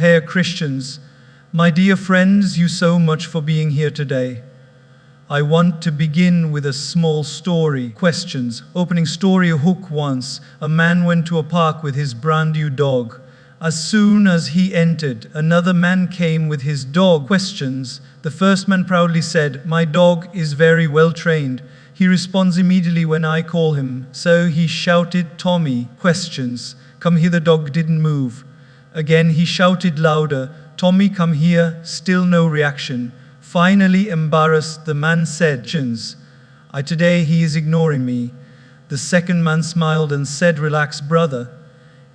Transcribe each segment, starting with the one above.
Hey Christians, my dear friends, you so much for being here today. I want to begin with a small story. Questions. Opening story. A hook. Once, a man went to a park with his brand new dog. As soon as he entered, another man came with his dog. Questions. The first man proudly said, "My dog is very well trained. He responds immediately when I call him." So he shouted, "Tommy." Questions. Come here. The dog didn't move. Again he shouted louder, "Tommy, come here." Still no reaction. Finally embarrassed, the man said, Today he is ignoring me." The second man smiled and said, "Relax, brother.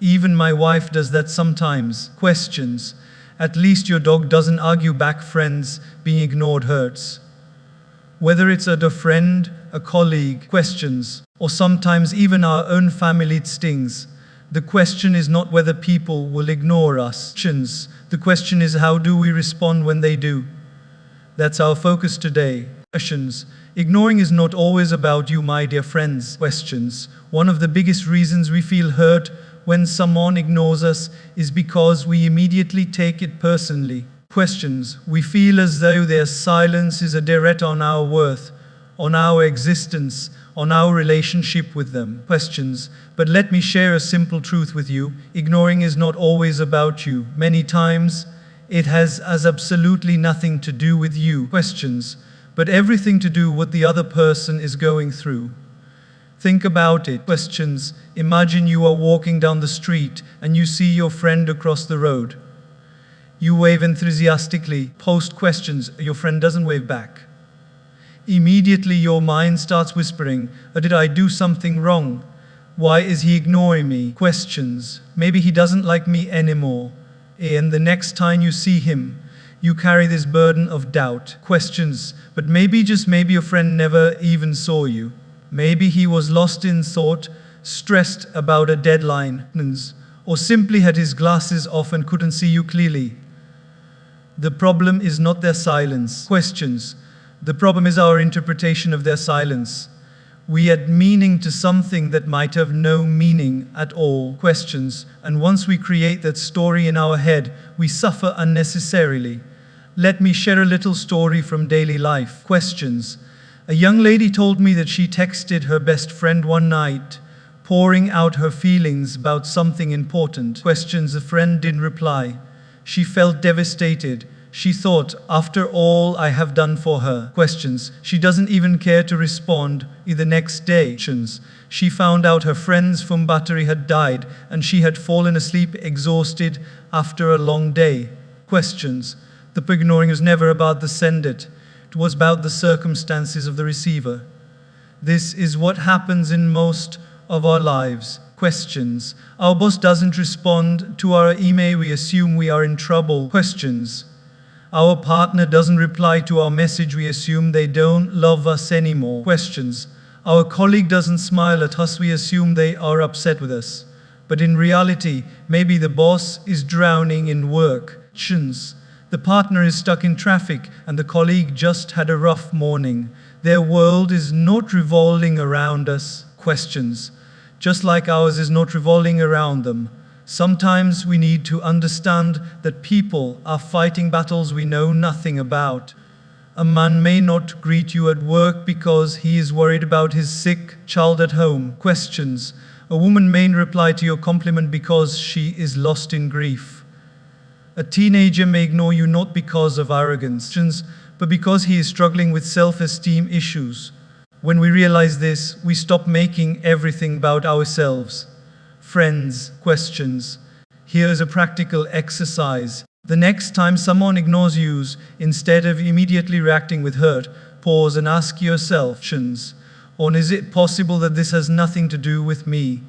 Even my wife does that sometimes." Questions. At least your dog doesn't argue back. Friends, being ignored hurts. Whether it's a friend, a colleague, questions, or sometimes even our own family, it stings. The question is not whether people will ignore us. The question is, how do we respond when they do? That's our focus today. Questions. Ignoring is not always about you, my dear friends. Questions. One of the biggest reasons we feel hurt when someone ignores us is because we immediately take it personally. Questions. We feel as though their silence is a direct on our worth, on our existence, on our relationship with them. Questions. But let me share a simple truth with you. Ignoring is not always about you. Many times, it has absolutely nothing to do with you. Questions. But everything to do with what the other person is going through. Think about it. Questions. Imagine you are walking down the street and you see your friend across the road. You wave enthusiastically. Post questions. Your friend doesn't wave back. Immediately your mind starts whispering, did I do something wrong? Why is he ignoring me? Questions. Maybe he doesn't like me anymore. And the next time you see him, you carry this burden of doubt. Questions. But maybe, just maybe, your friend never even saw you. Maybe he was lost in thought, stressed about a deadline, or simply had his glasses off and couldn't see you clearly. The problem is not their silence. Questions. The problem is our interpretation of their silence. We add meaning to something that might have no meaning at all. Questions. And once we create that story in our head, we suffer unnecessarily. Let me share a little story from daily life. Questions. A young lady told me that she texted her best friend one night, pouring out her feelings about something important. Questions. The friend didn't reply. She felt devastated. She thought, after all I have done for her. Questions. She doesn't even care to respond. The next day, she found out her friend's phone battery had died and she had fallen asleep exhausted after a long day. Questions. The ignoring was never about the sender. It was about the circumstances of the receiver. This is what happens in most of our lives. Questions. Our boss doesn't respond to our email. We assume we are in trouble. Questions. Our partner doesn't reply to our message. We assume they don't love us anymore. Questions. Our colleague doesn't smile at us. We assume they are upset with us. But in reality, maybe the boss is drowning in work. Questions. The partner is stuck in traffic and the colleague just had a rough morning. Their world is not revolving around us. Questions. Just like ours is not revolving around them. Sometimes we need to understand that people are fighting battles we know nothing about. A man may not greet you at work because he is worried about his sick child at home. Questions. A woman may reply to your compliment because she is lost in grief. A teenager may ignore you not because of arrogance, but because he is struggling with self-esteem issues. When we realize this, we stop making everything about ourselves. Friends. Questions. Here's a practical exercise. The next time someone ignores you, instead of immediately reacting with hurt, pause and ask yourself, or is it possible that this has nothing to do with me?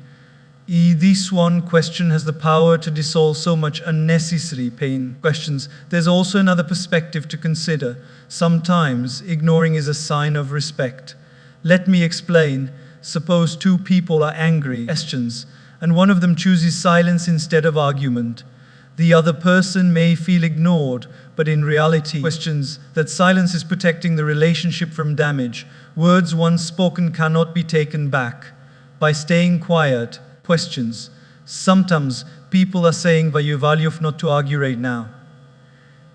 This one question has the power to dissolve so much unnecessary pain. Questions. There's also another perspective to consider. Sometimes ignoring is a sign of respect. Let me explain. Suppose two people are angry. Questions. And one of them chooses silence instead of argument. The other person may feel ignored, but in reality, questions that silence is protecting the relationship from damage. Words once spoken cannot be taken back. By staying quiet, questions. Sometimes people are saying by your value of not to argue right now.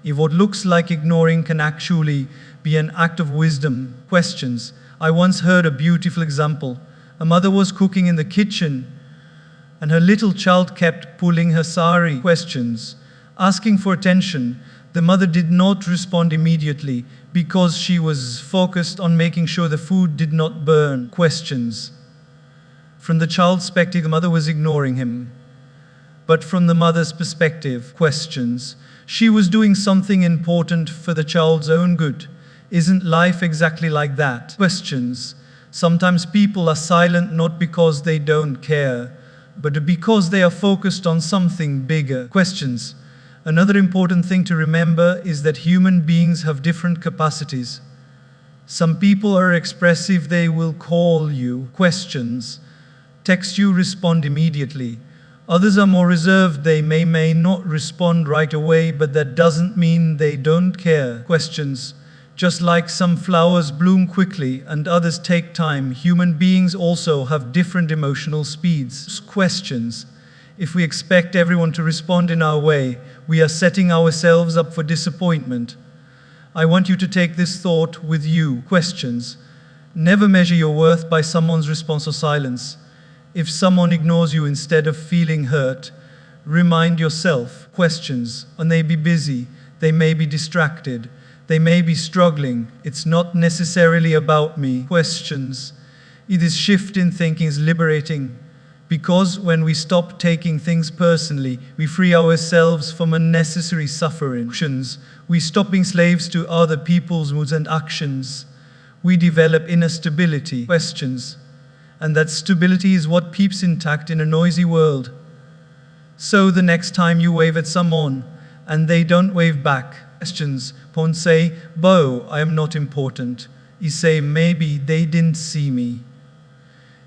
If what looks like ignoring can actually be an act of wisdom. Questions. I once heard a beautiful example. A mother was cooking in the kitchen and her little child kept pulling her sari. Questions. Asking for attention. The mother did not respond immediately because she was focused on making sure the food did not burn. Questions. From the child's perspective, the mother was ignoring him. But from the mother's perspective, questions. She was doing something important for the child's own good. Isn't life exactly like that? Questions. Sometimes people are silent not because they don't care, but because they are focused on something bigger. Questions. Another important thing to remember is that human beings have different capacities. Some people are expressive, they will call you. Questions. Text you, respond immediately. Others are more reserved, they may not respond right away, but that doesn't mean they don't care. Questions. Just like some flowers bloom quickly and others take time, human beings also have different emotional speeds. Questions. If we expect everyone to respond in our way, we are setting ourselves up for disappointment. I want you to take this thought with you. Questions. Never measure your worth by someone's response or silence. If someone ignores you instead of feeling hurt, remind yourself. Questions. And they be busy, they may be distracted, they may be struggling. It's not necessarily about me. Questions. This shift in thinking is liberating because when we stop taking things personally, we free ourselves from unnecessary suffering. We stop being slaves to other people's moods and actions. We develop inner stability. Questions. And that stability is what keeps intact in a noisy world. So the next time you wave at someone and they don't wave back, questions. Don't say, "Bo, I am not important." You say, "Maybe they didn't see me."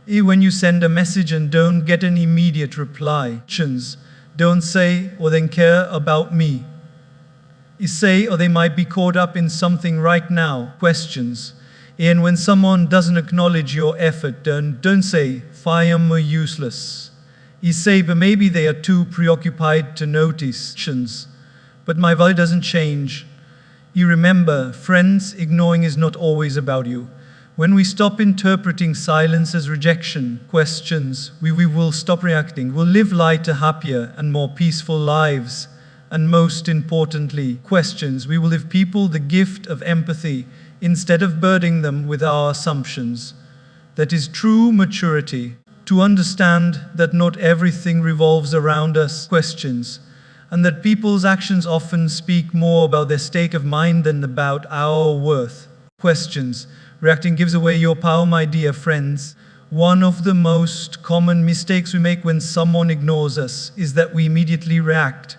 When you send a message and don't get an immediate reply, questions. Don't say, "Or they care about me." You say, "Or they might be caught up in something right now." Questions. And when someone doesn't acknowledge your effort, don't say, "I am useless." You say, "But maybe they are too preoccupied to notice." But my value doesn't change. You remember, friends, ignoring is not always about you. When we stop interpreting silence as rejection, questions, we will stop reacting. We'll live lighter, happier, and more peaceful lives. And most importantly, questions, we will give people the gift of empathy instead of burdening them with our assumptions. That is true maturity, to understand that not everything revolves around us. Questions, and that people's actions often speak more about their state of mind than about our worth. Questions, reacting gives away your power, my dear friends. One of the most common mistakes we make when someone ignores us is that we immediately react.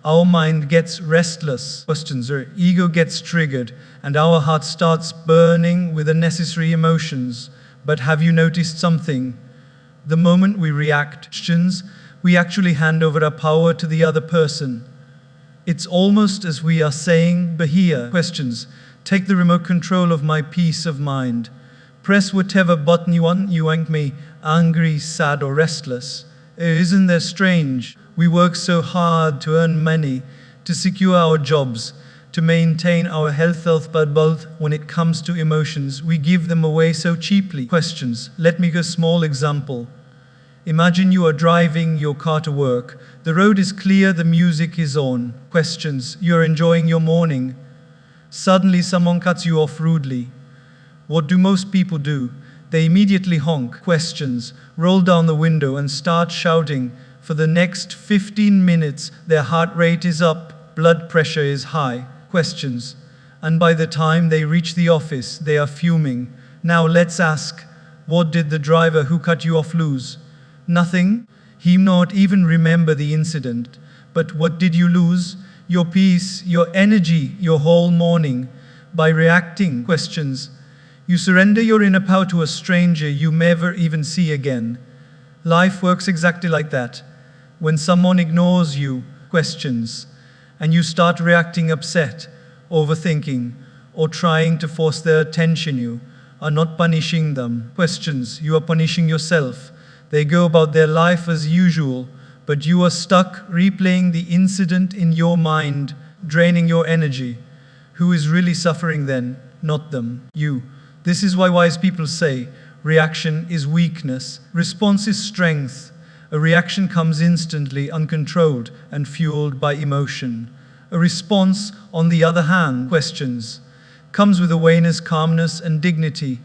Our mind gets restless, questions, our ego gets triggered, and our heart starts burning with unnecessary emotions. But have you noticed something? The moment we react, we actually hand over our power to the other person. It's almost as we are saying, "But here, questions, take the remote control of my peace of mind. Press whatever button you want, you make me angry, sad, or restless." Isn't that strange? We work so hard to earn money, to secure our jobs, to maintain our health, but both when it comes to emotions, we give them away so cheaply. Questions. Let me give a small example. Imagine you are driving your car to work. The road is clear, the music is on. Questions. You're enjoying your morning. Suddenly someone cuts you off rudely. What do most people do? They immediately honk. Questions. Roll down the window and start shouting. For the next 15 minutes, their heart rate is up, blood pressure is high. Questions. And by the time they reach the office, they are fuming. Now let's ask, what did the driver who cut you off lose? Nothing. He not even remember the incident. But what did you lose? Your peace, your energy, your whole morning. By reacting. Questions. You surrender your inner power to a stranger you never even see again. Life works exactly like that. When someone ignores you, questions, and you start reacting upset, overthinking, or trying to force their attention, you are not punishing them. Questions, you are punishing yourself. They go about their life as usual, but you are stuck replaying the incident in your mind, draining your energy. Who is really suffering then? Not them, you. This is why wise people say, reaction is weakness, response is strength. A reaction comes instantly, uncontrolled, and fueled by emotion. A response, on the other hand, questions, comes with awareness, calmness, and dignity.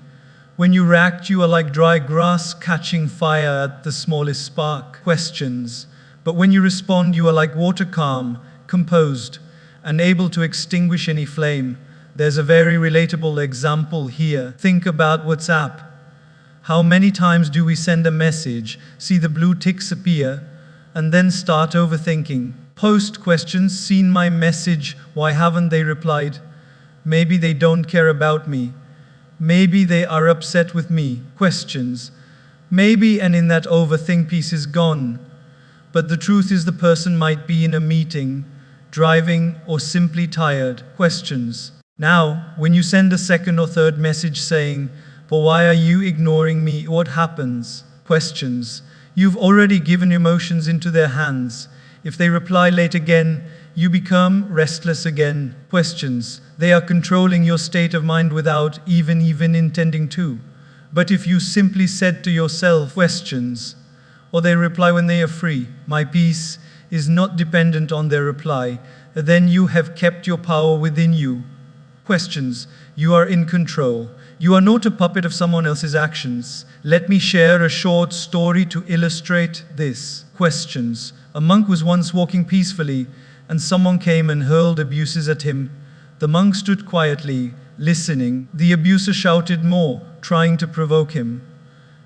When you react, you are like dry grass catching fire at the smallest spark. Questions. But when you respond, you are like water, calm, composed, and able to extinguish any flame. There's a very relatable example here. Think about WhatsApp. How many times do we send a message, see the blue ticks appear, and then start overthinking? Post questions, seen my message, why haven't they replied? Maybe they don't care about me. Maybe they are upset with me. Questions. Maybe, and in that overthink piece is gone. But the truth is the person might be in a meeting, driving, or simply tired. Questions. Now, when you send a second or third message saying, but why are you ignoring me? What happens? Questions. You've already given emotions into their hands. If they reply late again, you become restless again. Questions. They are controlling your state of mind without even intending to. But if you simply said to yourself, questions, or they reply when they are free, my peace is not dependent on their reply, then you have kept your power within you. Questions. You are in control. You are not a puppet of someone else's actions. Let me share a short story to illustrate this. Questions. A monk was once walking peacefully, and someone came and hurled abuses at him. The monk stood quietly, listening. The abuser shouted more, trying to provoke him.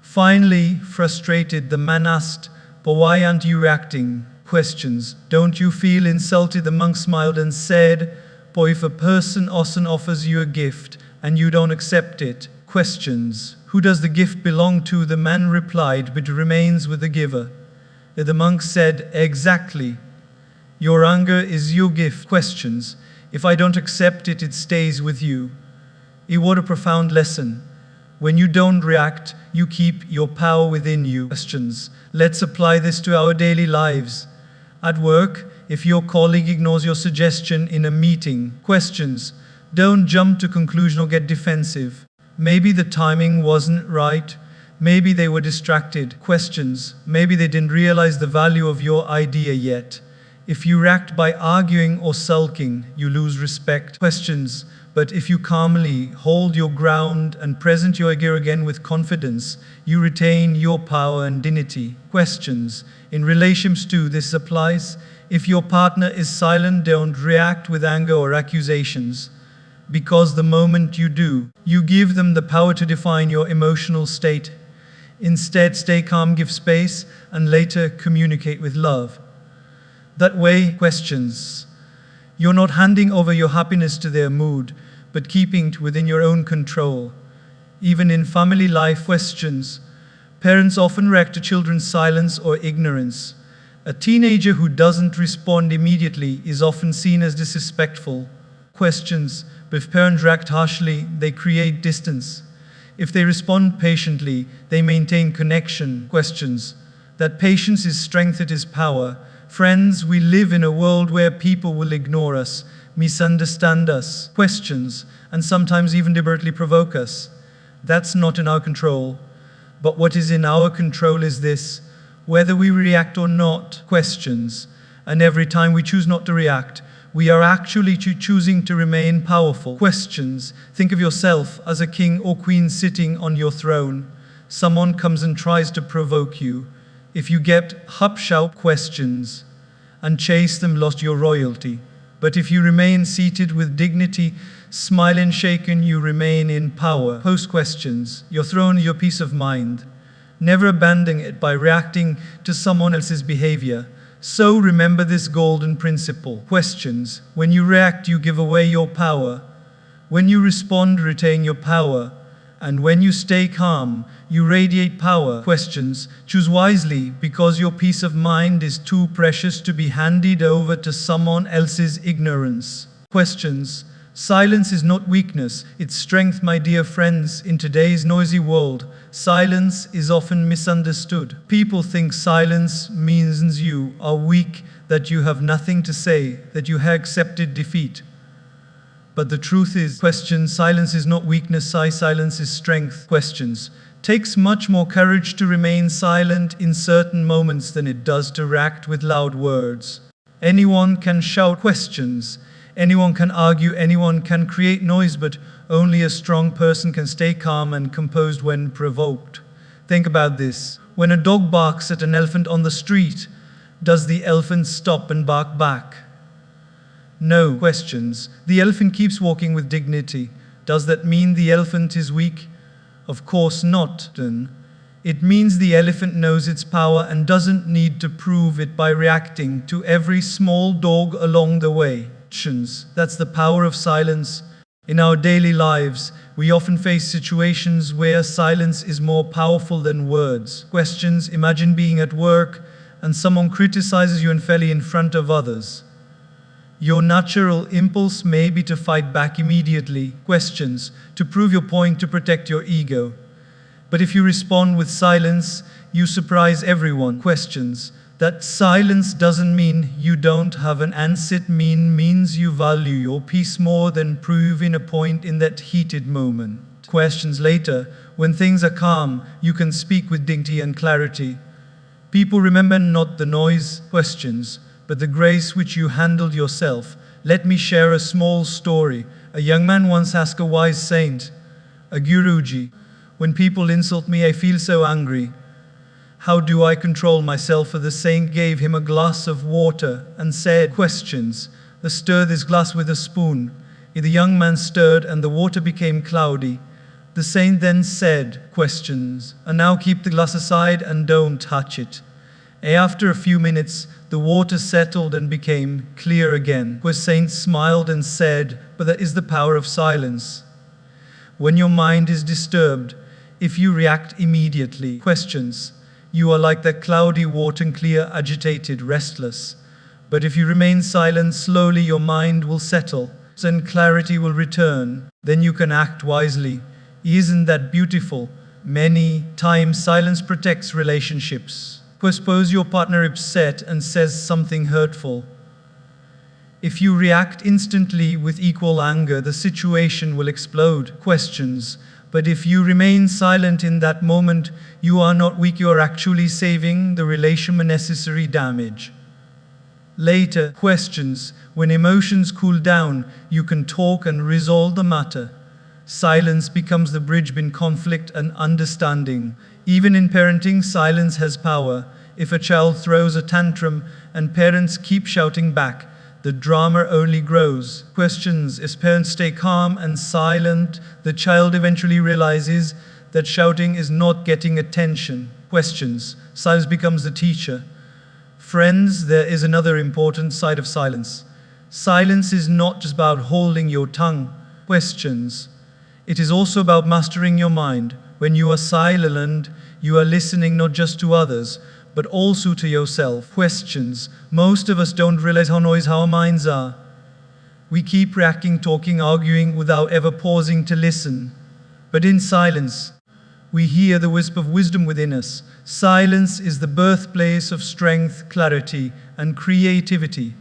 Finally, frustrated, the man asked, but why aren't you reacting? Questions. Don't you feel insulted? The monk smiled and said, but if a person often offers you a gift, and you don't accept it. Questions. Who does the gift belong to? The man replied, but it remains with the giver. The monk said, exactly. Your anger is your gift. Questions. If I don't accept it, it stays with you. What a profound lesson. When you don't react, you keep your power within you. Questions. Let's apply this to our daily lives. At work, if your colleague ignores your suggestion in a meeting. Questions. Don't jump to conclusion or get defensive. Maybe the timing wasn't right. Maybe they were distracted. Questions. Maybe they didn't realize the value of your idea yet. If you react by arguing or sulking, you lose respect. Questions. But if you calmly hold your ground and present your idea again with confidence, you retain your power and dignity. Questions. In relationships too, this applies. If your partner is silent, don't react with anger or accusations. Because the moment you do, you give them the power to define your emotional state. Instead, stay calm, give space, and later communicate with love. That way, questions. You're not handing over your happiness to their mood, but keeping it within your own control. Even in family life, questions. Parents often react to children's silence or ignorance. A teenager who doesn't respond immediately is often seen as disrespectful. Questions. But if parents react harshly, they create distance. If they respond patiently, they maintain connection. Questions. That patience is strength, it is power. Friends, we live in a world where people will ignore us, misunderstand us, questions, and sometimes even deliberately provoke us. That's not in our control. But what is in our control is this: whether we react or not. Questions. And every time we choose not to react, we are actually choosing to remain powerful. Questions. Think of yourself as a king or queen sitting on your throne. Someone comes and tries to provoke you. If you get up, shout questions and chase them, lost your royalty. But if you remain seated with dignity, smile unshaken, you remain in power. Post questions. Your throne, your peace of mind. Never abandon it by reacting to someone else's behavior. So remember this golden principle. Questions. When you react, you give away your power. When you respond, retain your power. And when you stay calm, you radiate power. Questions. Choose wisely, because your peace of mind is too precious to be handed over to someone else's ignorance. Questions. Silence is not weakness, it's strength, my dear friends. In today's noisy world, silence is often misunderstood. People think silence means you are weak, that you have nothing to say, that you have accepted defeat. But the truth is, silence is not weakness, silence is strength. Takes much more courage to remain silent in certain moments than it does to react with loud words. Anyone can shout questions. Anyone can argue, anyone can create noise, but only a strong person can stay calm and composed when provoked. Think about this. When a dog barks at an elephant on the street, does the elephant stop and bark back? No. The elephant keeps walking with dignity. Does that mean the elephant is weak? Of course not. It means the elephant knows its power and doesn't need to prove it by reacting to every small dog along the way. That's the power of silence. In our daily lives, we often face situations where silence is more powerful than words. Imagine being at work and someone criticizes you unfairly in front of others. Your natural impulse may be to fight back immediately. To prove your point, to protect your ego. But if you respond with silence, you surprise everyone. That silence doesn't mean you don't have an answer. It means you value your peace more than proving a point in that heated moment. Later, when things are calm, you can speak with dignity and clarity. People remember not the noise, but the grace which you handled yourself. Let me share a small story. A young man once asked a wise saint, a Guruji, when people insult me, I feel so angry. How do I control myself? For the saint gave him a glass of water and said, stir this glass with a spoon. The young man stirred and the water became cloudy. The saint then said, and now keep the glass aside and don't touch it. After a few minutes, the water settled and became clear again. The saint smiled and said, but that is the power of silence. When your mind is disturbed, if you react immediately, you are like that cloudy water, clear, agitated, restless. But if you remain silent, slowly your mind will settle, and clarity will return. Then you can act wisely. Isn't that beautiful? Many times silence protects relationships. Suppose your partner is upset and says something hurtful. If you react instantly with equal anger, the situation will explode. But if you remain silent in that moment, you are not weak, you are actually saving the relation from unnecessary damage. Later, when emotions cool down, you can talk and resolve the matter. Silence becomes the bridge between conflict and understanding. Even in parenting, silence has power. If a child throws a tantrum and parents keep shouting back, the drama only grows. If parents stay calm and silent, the child eventually realizes that shouting is not getting attention. Silence becomes the teacher. Friends, there is another important side of silence. Silence is not just about holding your tongue. It is also about mastering your mind. When you are silent, you are listening not just to others, but also to yourself. Most of us don't realize how noisy our minds are. We keep reacting, talking, arguing without ever pausing to listen. But in silence, we hear the whisper of wisdom within us. Silence is the birthplace of strength, clarity, and creativity.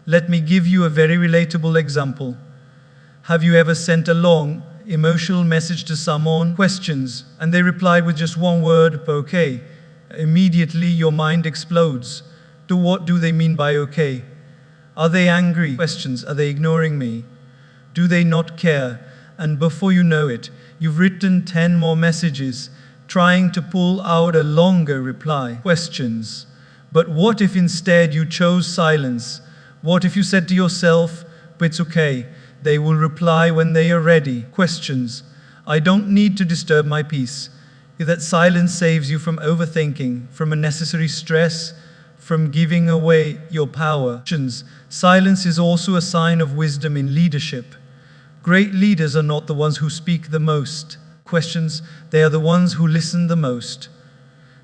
Let me give you a very relatable example. Have you ever sent a long, emotional message to someone? And they replied with just one word, okay. Immediately your mind explodes. What do they mean by okay? Are they angry? Are they ignoring me? Do they not care? And before you know it, you've written 10 more messages, trying to pull out a longer reply. But what if instead you chose silence? What if you said to yourself, but it's okay, they will reply when they are ready. I don't need to disturb my peace. That silence saves you from overthinking, from unnecessary stress, from giving away your power. Silence is also a sign of wisdom in leadership. Great leaders are not the ones who speak the most. They are the ones who listen the most.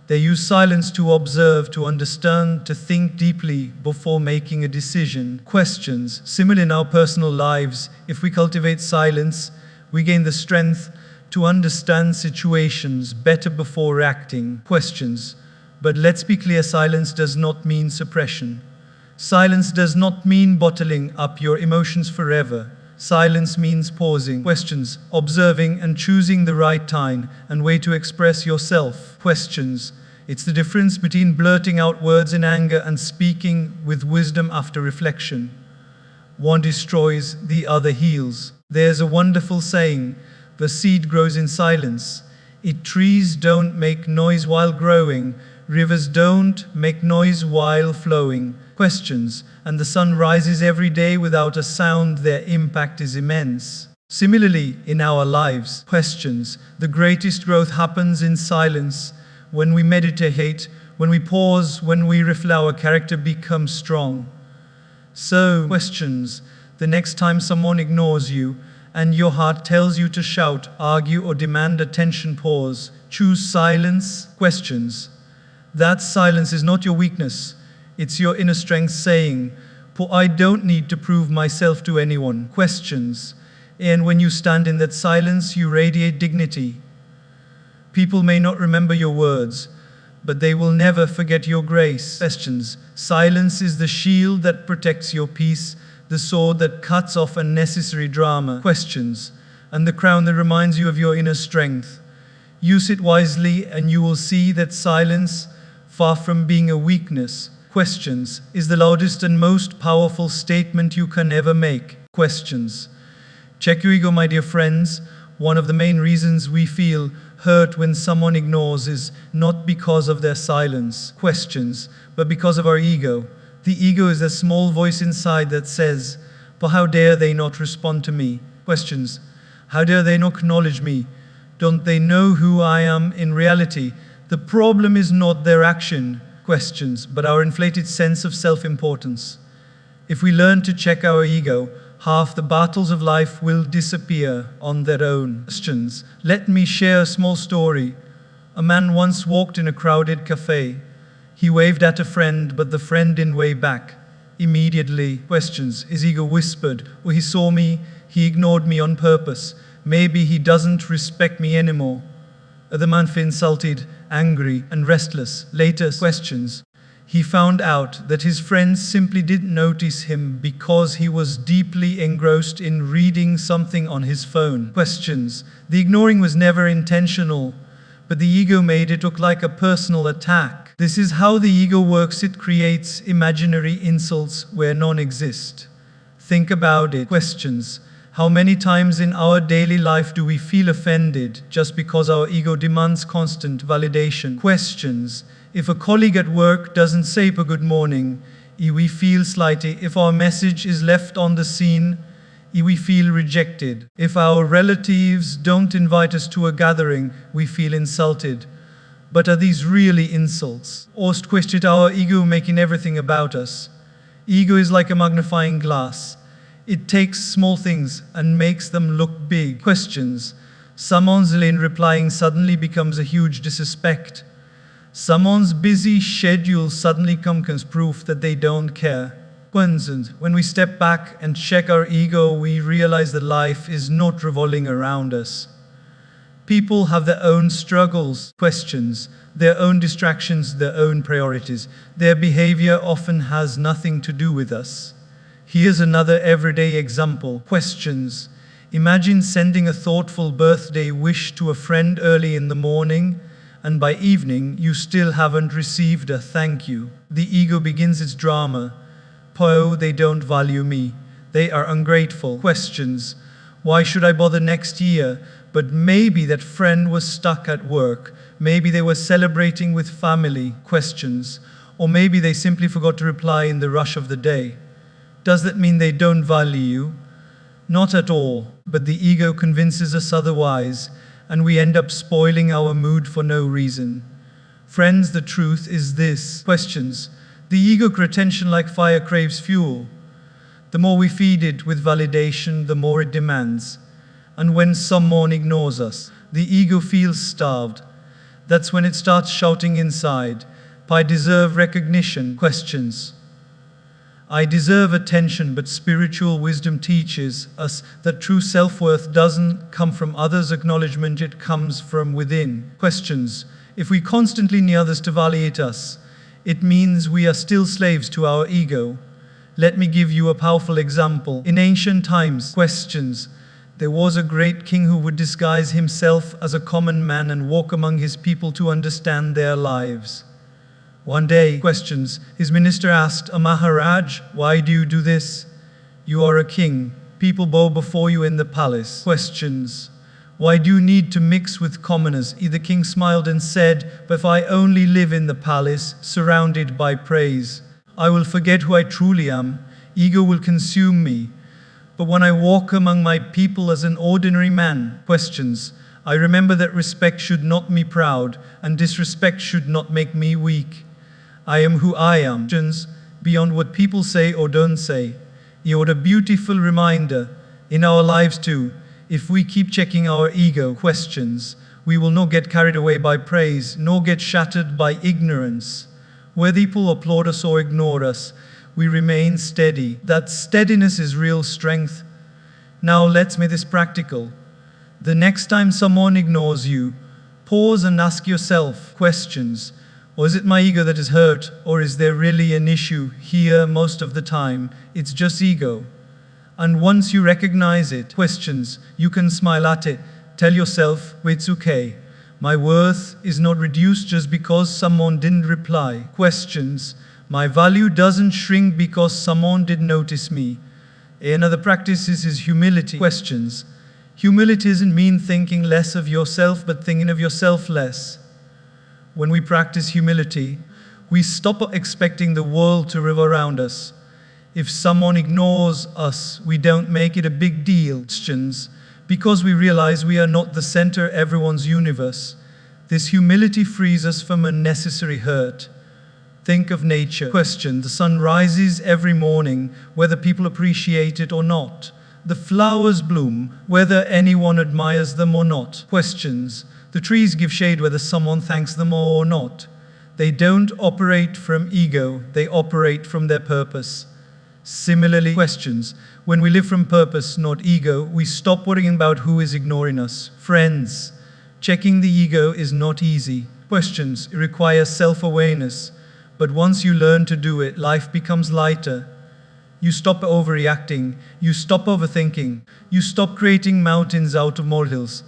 They use silence to observe, to understand, to think deeply before making a decision. Questions. Similar in our personal lives, if we cultivate silence, we gain the strength to understand situations better before reacting. Questions. But let's be clear, silence does not mean suppression. Silence does not mean bottling up your emotions forever. Silence means pausing. Questions. Observing and choosing the right time and way to express yourself. Questions. It's the difference between blurting out words in anger and speaking with wisdom after reflection. One destroys, the other heals. There's a wonderful saying, the seed grows in silence. Trees don't make noise while growing. Rivers don't make noise while flowing. Questions. And the sun rises every day without a sound. Their impact is immense. Similarly, in our lives, questions. The greatest growth happens in silence. When we meditate, when we pause, when we reflect, our character becomes strong. So, questions. The next time someone ignores you and your heart tells you to shout, argue, or demand attention, pause. Choose silence. Questions. That silence is not your weakness. It's your inner strength saying, I don't need to prove myself to anyone. Questions. And when you stand in that silence, you radiate dignity. People may not remember your words, but they will never forget your grace. Questions. Silence is the shield that protects your peace, the sword that cuts off unnecessary drama. Questions. And the crown that reminds you of your inner strength. Use it wisely and you will see that silence, far from being a weakness, questions, is the loudest and most powerful statement you can ever make. Questions. Check your ego, my dear friends. One of the main reasons we feel hurt when someone ignores is not because of their silence, questions, but because of our ego. The ego is a small voice inside that says, how dare they not respond to me? Questions. How dare they not acknowledge me? Don't they know who I am in reality? The problem is not their action, questions, but our inflated sense of self-importance. If we learn to check our ego, half the battles of life will disappear on their own. Questions. Let me share a small story. A man once walked in a crowded cafe. He waved at a friend, but the friend didn't wave back. Immediately, questions. His ego whispered, he saw me, he ignored me on purpose. Maybe he doesn't respect me anymore. The man felt insulted, angry, and restless. Later, questions. He found out that his friends simply didn't notice him because he was deeply engrossed in reading something on his phone. Questions. The ignoring was never intentional, but the ego made it look like a personal attack. This is how the ego works. It creates imaginary insults where none exist. Think about it. Questions. How many times in our daily life do we feel offended just because our ego demands constant validation? Questions. If a colleague at work doesn't say a good morning, we feel slighted. If our message is left on the scene, we feel rejected. If our relatives don't invite us to a gathering, we feel insulted. But are these really insults? Or question our ego making everything about us? Ego is like a magnifying glass. It takes small things and makes them look big. Questions. Someone's lane replying suddenly becomes a huge disrespect. Someone's busy schedule suddenly becomes proof that they don't care. Questions. When we step back and check our ego, we realize that life is not revolving around us. People have their own struggles, questions, their own distractions, their own priorities. Their behavior often has nothing to do with us. Here's another everyday example. Questions. Imagine sending a thoughtful birthday wish to a friend early in the morning, and by evening you still haven't received a thank you. The ego begins its drama. They don't value me. They are ungrateful. Questions. Why should I bother next year? But maybe that friend was stuck at work. Maybe they were celebrating with family. Questions. Or maybe they simply forgot to reply in the rush of the day. Does that mean they don't value you? Not at all, but the ego convinces us otherwise, and we end up spoiling our mood for no reason. Friends, the truth is this. Questions. The ego craves attention like fire craves fuel. The more we feed it with validation, the more it demands. And when someone ignores us, the ego feels starved. That's when it starts shouting inside. I deserve recognition. Questions. I deserve attention, but spiritual wisdom teaches us that true self-worth doesn't come from others' acknowledgement, it comes from within. Questions. If we constantly need others to validate us, it means we are still slaves to our ego. Let me give you a powerful example. In ancient times, questions. There was a great king who would disguise himself as a common man and walk among his people to understand their lives. One day, questions, his minister asked a Maharaj, "Why do you do this? You are a king. People bow before you in the palace." Questions. Why do you need to mix with commoners? The king smiled and said, "But if I only live in the palace, surrounded by praise, I will forget who I truly am. Ego will consume me. But when I walk among my people as an ordinary man," questions, "I remember that respect should not make me proud, and disrespect should not make me weak. I am who I am." Questions, beyond what people say or don't say. What a beautiful reminder in our lives too. If we keep checking our ego, questions, we will not get carried away by praise, nor get shattered by ignorance. Whether people applaud us or ignore us, we remain steady. That steadiness is real strength. Now let's make this practical. The next time someone ignores you, pause and ask yourself questions. Or is it my ego that is hurt? Or is there really an issue here? Most of the time, it's just ego. And once you recognize it, questions, you can smile at it. Tell yourself, it's okay. My worth is not reduced just because someone didn't reply. Questions, my value doesn't shrink because someone didn't notice me. Another practice is humility. Questions, humility doesn't mean thinking less of yourself, but thinking of yourself less. When we practice humility, we stop expecting the world to revolve around us. If someone ignores us, we don't make it a big deal. Questions, because we realize we are not the center of everyone's universe. This humility frees us from unnecessary hurt. Think of nature. Question, the sun rises every morning, whether people appreciate it or not. The flowers bloom, whether anyone admires them or not. Questions, the trees give shade whether someone thanks them or not. They don't operate from ego, they operate from their purpose. Similarly, questions, when we live from purpose, not ego, we stop worrying about who is ignoring us. Friends, checking the ego is not easy. Questions, it requires self-awareness. But once you learn to do it, life becomes lighter. You stop overreacting, you stop overthinking, you stop creating mountains out of molehills.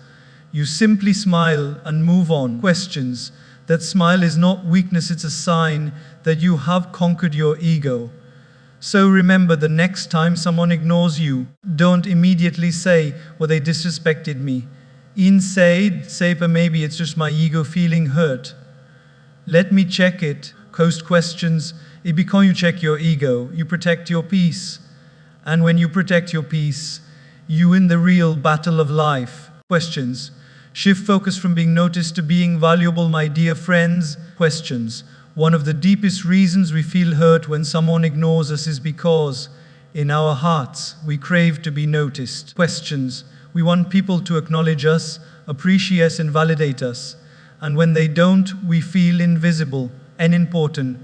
You simply smile and move on. Questions, that smile is not weakness, it's a sign that you have conquered your ego. So remember, the next time someone ignores you, don't immediately say, "Well, they disrespected me." Say, "But maybe it's just my ego feeling hurt. Let me check it." Coast questions, because you check your ego, you protect your peace. And when you protect your peace, you win the real battle of life. Questions, shift focus from being noticed to being valuable, my dear friends. Questions, one of the deepest reasons we feel hurt when someone ignores us is because, in our hearts, we crave to be noticed. Questions, we want people to acknowledge us, appreciate us, and validate us. And when they don't, we feel invisible, unimportant,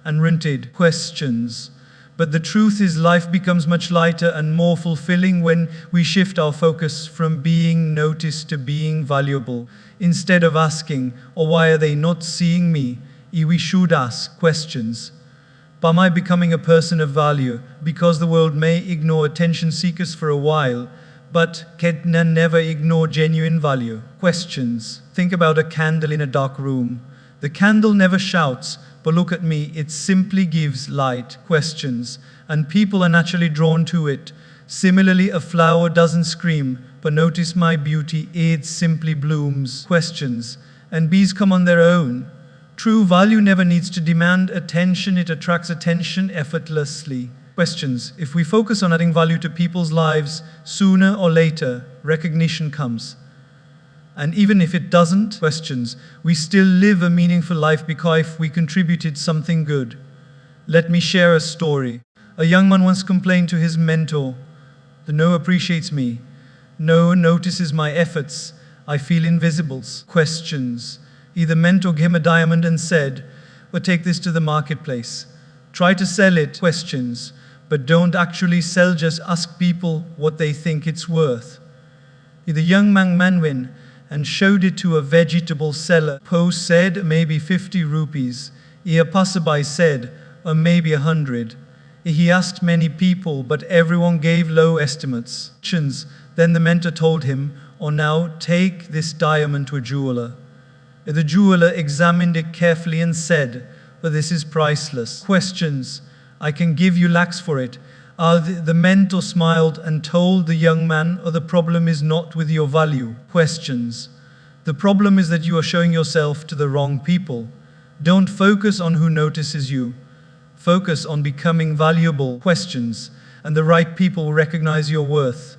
and rented. Questions, but the truth is life becomes much lighter and more fulfilling when we shift our focus from being noticed to being valuable. Instead of asking, "Oh, why are they not seeing me?" we should ask questions. Am I becoming a person of value? Because the world may ignore attention seekers for a while, but can never ignore genuine value. Questions, think about a candle in a dark room. The candle never shouts, "But look at me," it simply gives light. Questions, and people are naturally drawn to it. Similarly, a flower doesn't scream, "But notice my beauty," it simply blooms. Questions, and bees come on their own. True value never needs to demand attention, it attracts attention effortlessly. Questions, if we focus on adding value to people's lives, sooner or later, recognition comes. And even if it doesn't, questions, we still live a meaningful life because we contributed something good. Let me share a story. A young man once complained to his mentor, "No one appreciates me. No one notices my efforts. I feel invisible." Questions. Either mentor gave him a diamond and said, "Well, take this to the marketplace. Try to sell it," questions, but don't actually sell, just ask people what they think it's worth. The young man went and showed it to a vegetable seller. Post said, "Maybe 50 rupees. A passerby said, "Or maybe 100. He asked many people, but everyone gave low estimates. Then the mentor told him, "Or now take this diamond to a jeweler." The jeweler examined it carefully and said, "Well, this is priceless." Questions. "I can give you lakhs for it." The mentor smiled and told the young man, "Oh, the problem is not with your value." Questions. "The problem is that you are showing yourself to the wrong people. Don't focus on who notices you. Focus on becoming valuable." Questions. "And the right people will recognize your worth."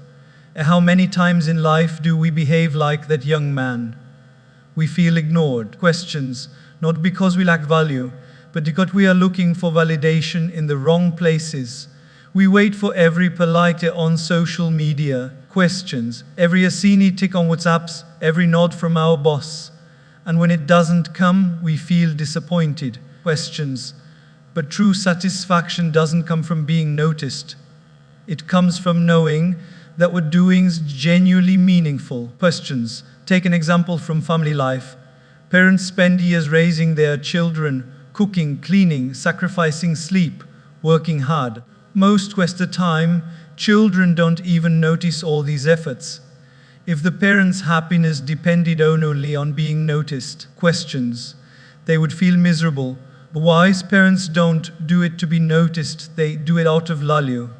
How many times in life do we behave like that young man? We feel ignored. Questions. Not because we lack value, but because we are looking for validation in the wrong places. We wait for every polite on social media. Questions. Every asini tick on WhatsApps, every nod from our boss. And when it doesn't come, we feel disappointed. Questions. But true satisfaction doesn't come from being noticed. It comes from knowing that what doing is genuinely meaningful. Questions. Take an example from family life. Parents spend years raising their children, cooking, cleaning, sacrificing sleep, working hard. Most of the time, children don't even notice all these efforts. If the parents' happiness depended only on being noticed, questions, they would feel miserable. But wise parents don't do it to be noticed, they do it out of value.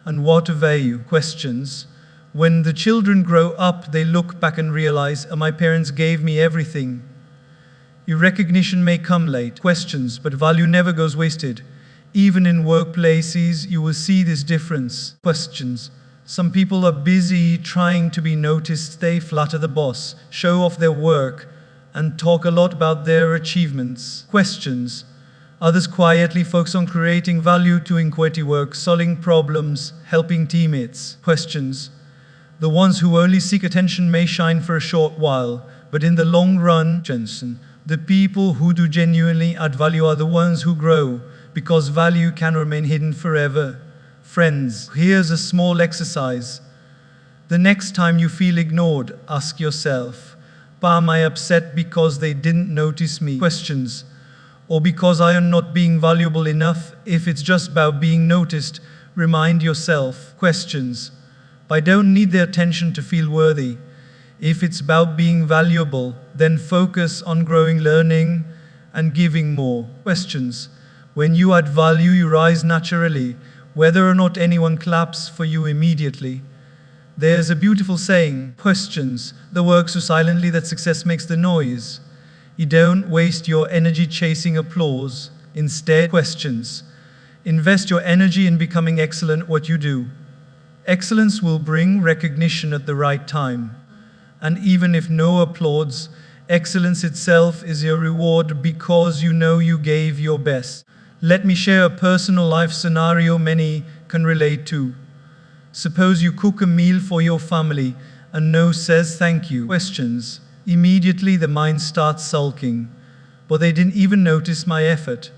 And what value? Questions. When the children grow up, they look back and realize, "My parents gave me everything." Your recognition may come late. Questions, but value never goes wasted. Even in workplaces, you will see this difference. Questions. Some people are busy trying to be noticed. They flatter the boss, show off their work, and talk a lot about their achievements. Questions. Others quietly focus on creating value, doing quality work, solving problems, helping teammates. Questions. The ones who only seek attention may shine for a short while, but in the long run, the people who do genuinely add value are the ones who grow, because value can remain hidden forever. Friends, here's a small exercise. The next time you feel ignored, ask yourself, "Am I upset because they didn't notice me?" Questions. Or because I am not being valuable enough? If it's just about being noticed, remind yourself. Questions. I don't need their attention to feel worthy. If it's about being valuable, then focus on growing, learning, and giving more. Questions. When you add value, you rise naturally, whether or not anyone claps for you immediately. There's a beautiful saying, questions, the work so silently that success makes the noise. You don't waste your energy chasing applause. Instead, questions. Invest your energy in becoming excellent at what you do. Excellence will bring recognition at the right time. And even if no applause, excellence itself is your reward because you know you gave your best. Let me share a personal life scenario many can relate to. Suppose you cook a meal for your family and no says thank you. Questions. Immediately the mind starts sulking. But they didn't even notice my effort.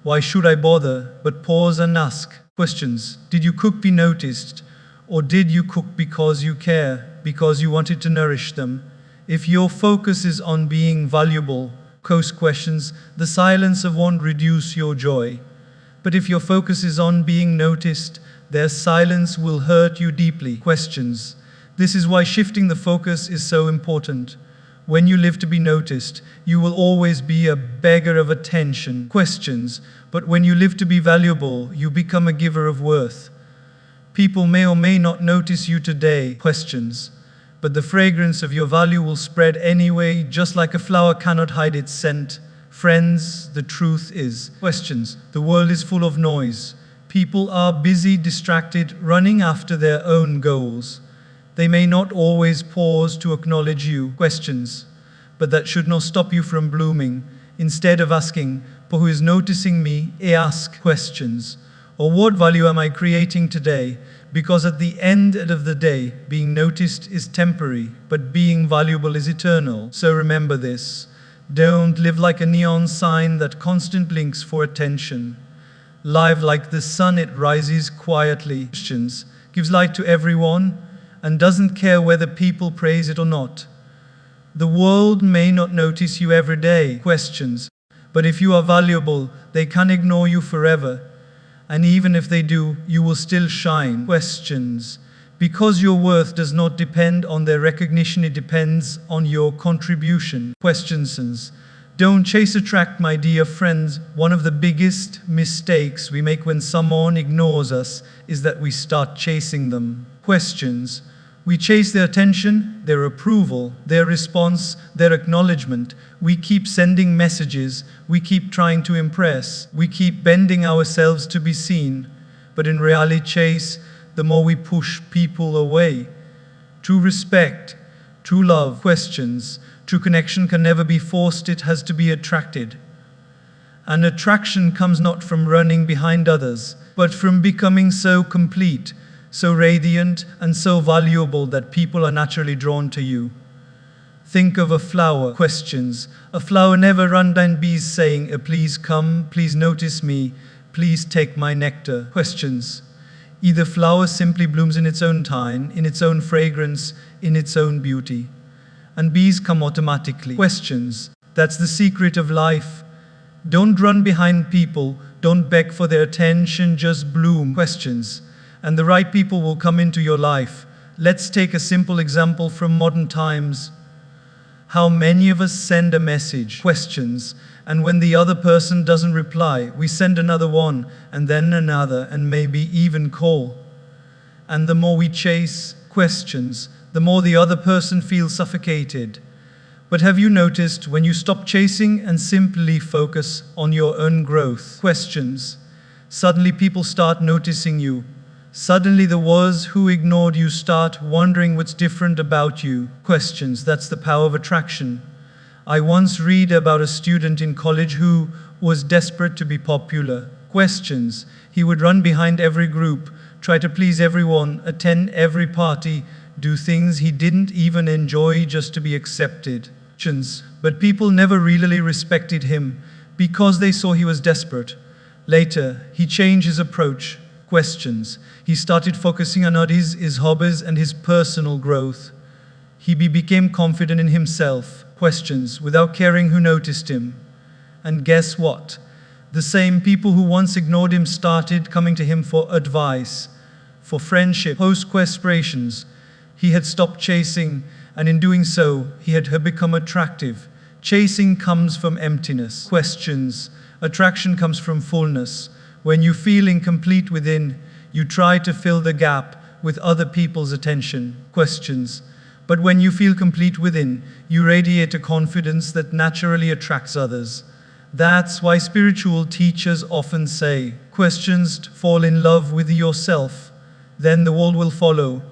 Why should I bother? But pause and ask. Questions. Did you cook be noticed? Or did you cook because you care, because you wanted to nourish them? If your focus is on being valuable, questions, the silence of won't reduce your joy. But if your focus is on being noticed, their silence will hurt you deeply. Questions. This is why shifting the focus is so important. When you live to be noticed, you will always be a beggar of attention. Questions. But when you live to be valuable, you become a giver of worth. People may or may not notice you today. Questions. But the fragrance of your value will spread anyway, just like a flower cannot hide its scent. Friends, the truth is, questions, the world is full of noise. People are busy, distracted, running after their own goals. They may not always pause to acknowledge you. Questions, but that should not stop you from blooming. Instead of asking, who is noticing me? Ask questions. Or what value am I creating today? Because at the end of the day, being noticed is temporary, but being valuable is eternal. So remember this. Don't live like a neon sign that constantly blinks for attention. Live like the sun, it rises quietly, gives light to everyone, and doesn't care whether people praise it or not. The world may not notice you every day, but if you are valuable, they can ignore you forever. And even if they do, you will still shine. Because your worth does not depend on their recognition, it depends on your contribution. Don't chase attract, my dear friends. One of the biggest mistakes we make when someone ignores us is that we start chasing them. We chase their attention, their approval, their response, their acknowledgement. We keep sending messages, we keep trying to impress, we keep bending ourselves to be seen. But in reality, the more we push people away. True respect, true love, true connection can never be forced, it has to be attracted. And attraction comes not from running behind others, but from becoming so complete, so radiant, and so valuable that people are naturally drawn to you. Think of a flower. A flower never runs down bees saying, please come, please notice me, please take my nectar. Either flower simply blooms in its own time, in its own fragrance, in its own beauty. And bees come automatically. That's the secret of life. Don't run behind people, don't beg for their attention, just bloom. And the right people will come into your life. Let's take a simple example from modern times. How many of us send a message, and when the other person doesn't reply, we send another one, and then another, and maybe even call. And the more we chase the more the other person feels suffocated. But have you noticed when you stop chasing and simply focus on your own growth? Suddenly people start noticing you. Suddenly the ones who ignored you start wondering what's different about you. That's the power of attraction. I once read about a student in college who was desperate to be popular. He would run behind every group, try to please everyone, attend every party, do things he didn't even enjoy just to be accepted. But people never really respected him because they saw he was desperate. Later, he changed his approach. He started focusing on his hobbies and his personal growth. He became confident in himself, without caring who noticed him. And guess what? The same people who once ignored him started coming to him for advice, for friendship, post-aspirations. He had stopped chasing, and in doing so, he had become attractive. Chasing comes from emptiness. Attraction comes from fullness. When you feel incomplete within, you try to fill the gap with other people's attention. But when you feel complete within, you radiate a confidence that naturally attracts others. That's why spiritual teachers often say, fall in love with yourself, then the world will follow.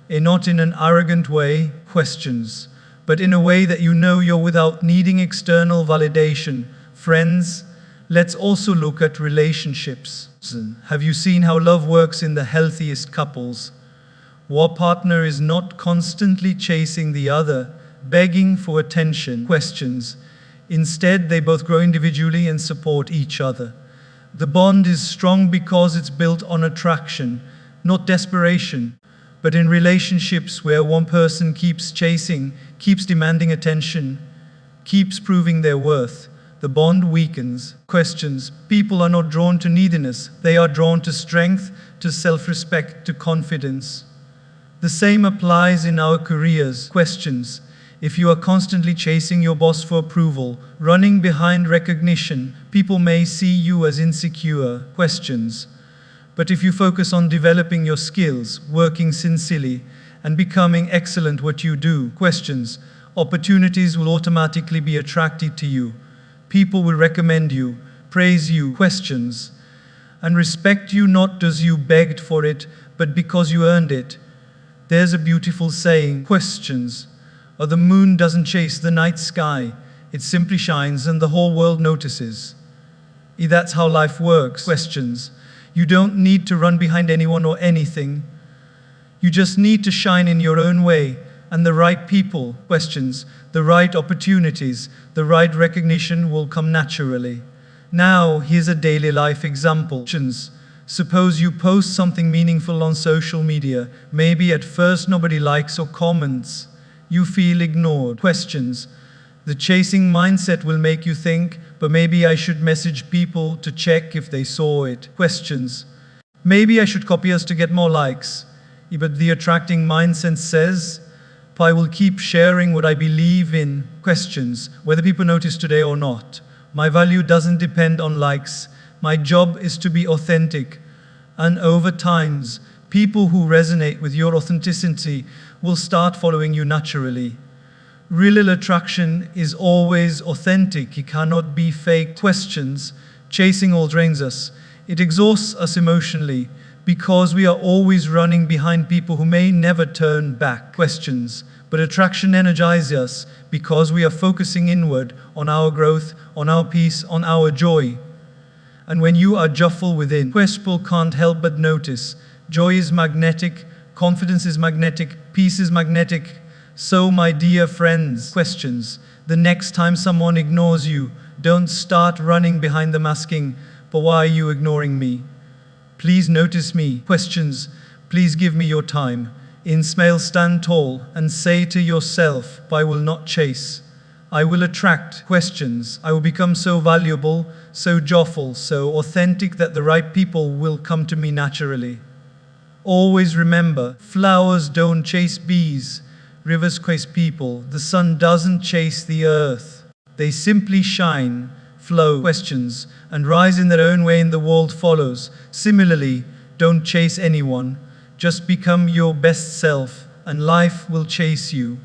Not in an arrogant way, but in a way that you know you're without needing external validation. Friends, let's also look at relationships. Have you seen how love works in the healthiest couples? One partner is not constantly chasing the other, begging for attention. Instead, they both grow individually and support each other. The bond is strong because it's built on attraction, not desperation. But in relationships where one person keeps chasing, keeps demanding attention, keeps proving their worth, the bond weakens. People are not drawn to neediness, they are drawn to strength, to self-respect, to confidence. The same applies in our careers. If you are constantly chasing your boss for approval, running behind recognition, people may see you as insecure. But if you focus on developing your skills, working sincerely, and becoming excellent what you do, opportunities will automatically be attracted to you. People will recommend you, praise you, and respect you not because you begged for it, but because you earned it. There's a beautiful saying, the moon doesn't chase the night sky, it simply shines and the whole world notices. That's how life works. You don't need to run behind anyone or anything. You just need to shine in your own way, And the right people, questions, the right opportunities, the right recognition will come naturally. Now, here's a daily life example. Suppose you post something meaningful on social media. Maybe at first nobody likes or comments. You feel ignored. Questions. The chasing mindset will make you think, but maybe I should message people to check if they saw it. Questions. Maybe I should copy us to get more likes. But the attracting mindset says, I will keep sharing what I believe in. Questions. Whether people notice today or not. My value doesn't depend on likes. My job is to be authentic. And over time, people who resonate with your authenticity will start following you naturally. Real attraction is always authentic. It cannot be faked. Questions. Chasing all drains us. It exhausts us emotionally because we are always running behind people who may never turn back. Questions. But attraction energizes us because we are focusing inward on our growth, on our peace, on our joy. And when you are joyful within, people can't help but notice. Joy is magnetic, confidence is magnetic, peace is magnetic. So, my dear friends, questions. The next time someone ignores you, don't start running behind them asking, but why are you ignoring me? Please notice me. Questions. Please give me your time. In smile, stand tall and say to yourself, I will not chase. I will attract. Questions. I will become so valuable, so joyful, so authentic that the right people will come to me naturally. Always remember, flowers don't chase bees, rivers chase people. The sun doesn't chase the earth. They simply shine, flow, questions, and rise in their own way, and the world follows. Similarly, don't chase anyone. Just become your best self, and life will chase you.